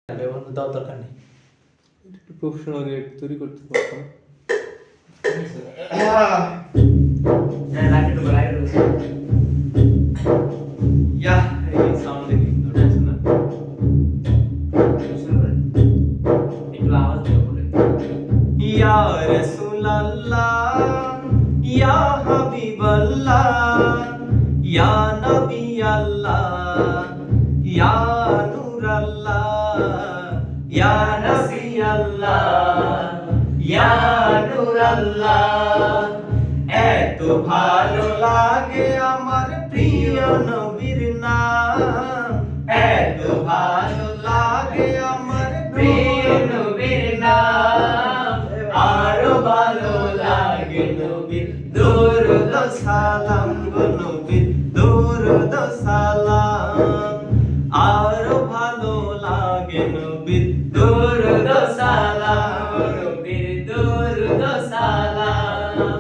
বন্ধু দাও, দরকার নেই। একটু প্রফেশনাল রেট তৈরি করতে পারতাম। হ্যাঁ, রাখে দেবো, রাখে দেবো। ইয়া এই সাউন্ড দেখি ওটা আছে না? শুরু করেন। একটু আওয়াজ দিয়ে বলে। ইয়া রাসূলুল্লাহ ইয়া হাবিবাল্লাহ ইয়া নবী আল্লাহ ইয়া নূরাল্লাহ ইয়া নবী আল্লাহ ইয়া নূরাল্লাহ। এত ভালো লাগে আমার প্রিয় নবীর নাম, এত ভালো লাগে আমার প্রিয় নবীর নাম, আরো ভালো লাগে নবীর দরুদ ও সালাম গো নবীর দরুদ ও সালাম, আরো ভালো লাগে নবীর দরুদ ও সালাম, নবীর দরুদ ও সালাম।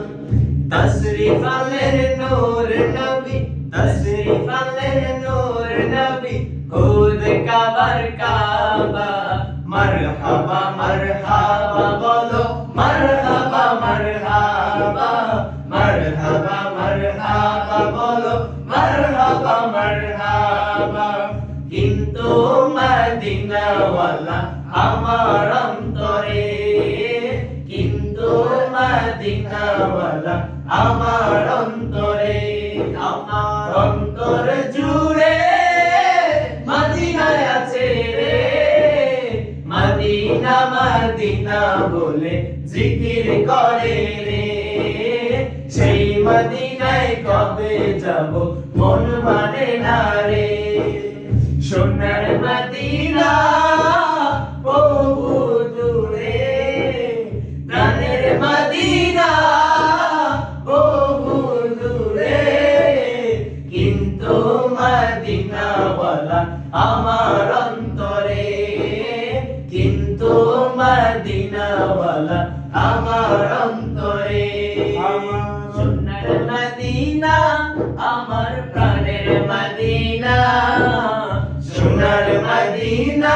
তশরিফ আলের নূর নবী, তশরিফ আলের নূর নবী, খুদ কাবার কাবা। মারহাবা মারহাবা বলো, মারহাবা মারহাবা, মারহাবা মারহাবা বলো, মারহাবা মারহাবা। কিন্তু মদিনাওয়ালা আমার অন্তরে, কিন্তু মদিনাওয়ালা আমার অন্তরে, আমার অন্তর জুড়ে মদিনায় আছে রে। মদিনা মদিনা বলে জিকির করে রে, সেই মদিনায় কবে যাব মন মানে না রে। সোনার মদিনা বহু দূরে, প্রাণের মদিনা বহু দূরে, কিন্তু মদিনাওয়ালা আমার অন্তরে, কিন্তু মদিনাওয়ালা আমার অন্তরে। সোনার মদিনা আমার প্রাণের মদিনা, সোনার মদিনা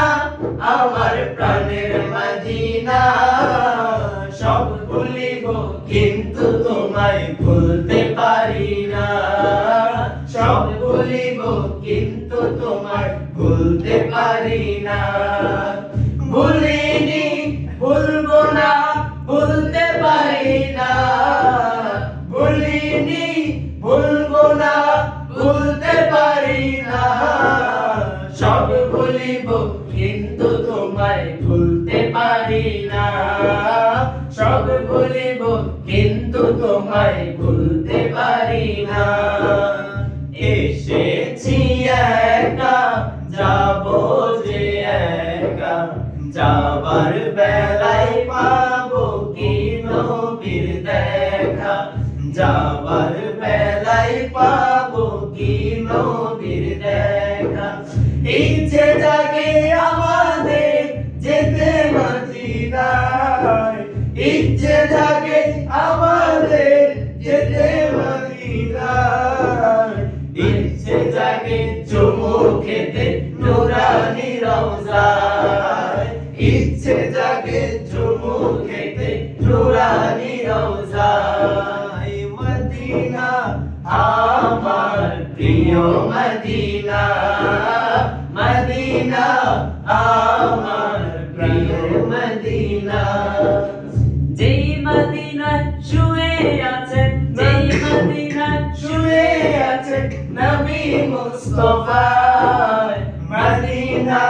আমার প্রাণের মদিনা। সব ভুলিব কিন্তু তোমায় ভুলতে পারি না, সব ভুলিব কিন্তু তোমায় ভুলতে পারি না। ভুলিনি ভুলবো না, ভুলতে পারি না, ভুলিনি ভুলবো না, ভুলতে পারি না। সব ভুলিব কিন্তু তোমায় ভুলতে পারি না, সব ভুলিব কিন্তু তোমায় ভুলতে পারি না। এসেছি একা, যাবো যে একা, যাবার বেলায় পাবো কি নবীর দেখা, যাবার বেলায় পাবো কি নবীর দেখা। ইচ্ছে জাগে আমাদের যেতে মদিনায়, ইচ্ছে জাগে আমাদের যেতে মদিনায়, ইচ্ছে জাগে চুমু খেতে নুরানি রওজায়, ইচ্ছে জাগে চুমু খেতে নুরানি রওজায়। মদিনা আমার প্রিয় মদিনা, মদিনা আমার প্রিয় মদিনা। যেই মদিনায় শুয়ে আছেন, যেই মদিনায় শুয়ে আছে নবী মুস্তাফা, মদিনা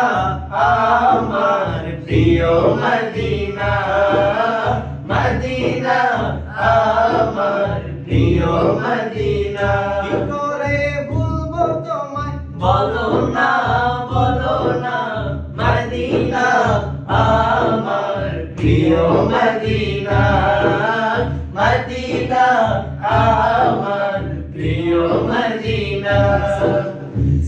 আমার প্রিয় মদিনা, মদিনা আমার প্রিয় মদিনা। কি করে ভুলবো তোমায় বলো না, বলো না, মদিনা আমার প্রিয় মদিনা, মদিনা আমার প্রিয় মদিনা।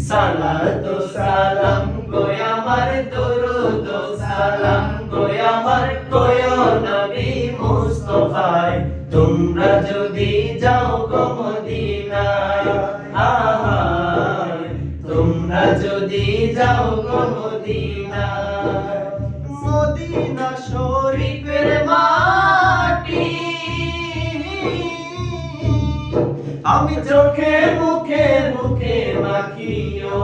সালাত ও সালাম গো আমার, দরুদ ও সালাম গো আমার, কোয় নবী মুস্তাফায়। তোমরা যদি যাও গো মদিনায়, আহা তোমরা যদি যাও গো মদিনায়। মদিনা শরীফের মাটি আমি চোখে মুখে মুখে মাখিও,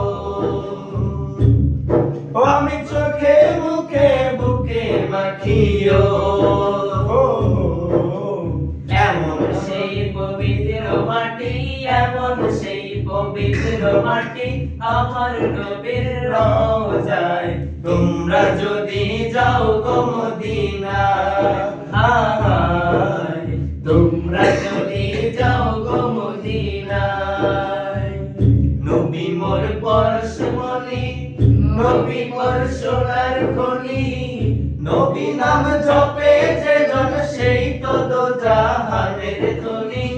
ও আমি চোখে মুখে বুকে মাখিও। এমন সেই পবিত্র মাটি, এমন সেই পবিত্র মাটি, আমার নবীর রওজায় তোমরা যদি যাও গো মদিনায়, হায় তোমরা যদি যাও গো মদিনায়। নবী মোর পরশমণি, নবী মোর সোনার খনি, নবী নাম জপে যে জন সেই তো দোজাহানের ধনী,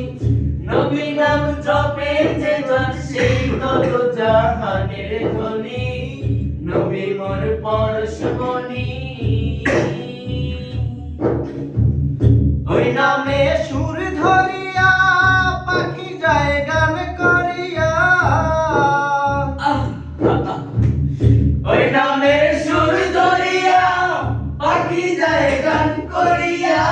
নবী নাম জপে যে জন সেই তো দোজাহানের ধনী, নবী মোর পরশমণি। ওই নামে সুর ধরিয়া পাখি যায় গান করিয়া, ওই নামে সুর ধরিয়া পাখি যায় গান করিয়া।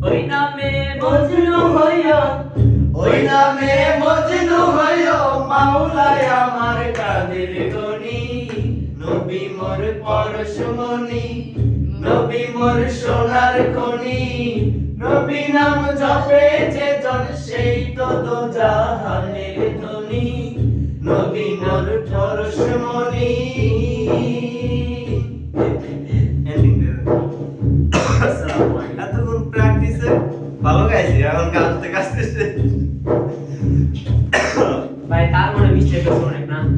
ওই নামে মজনু হইয়া, ওই নামে মজনু হইও মাওলায় আমার কাদের গনি, নবী মোর পরশমণি, নবী মোর সোনার খনি, নবী নাম জপে যে জন সেই তো দোজাহানের ধনী, নবী মোর পরশমণি। এতক্ষণ প্র্যাকটিসে ভালো গাইছি, এখন গান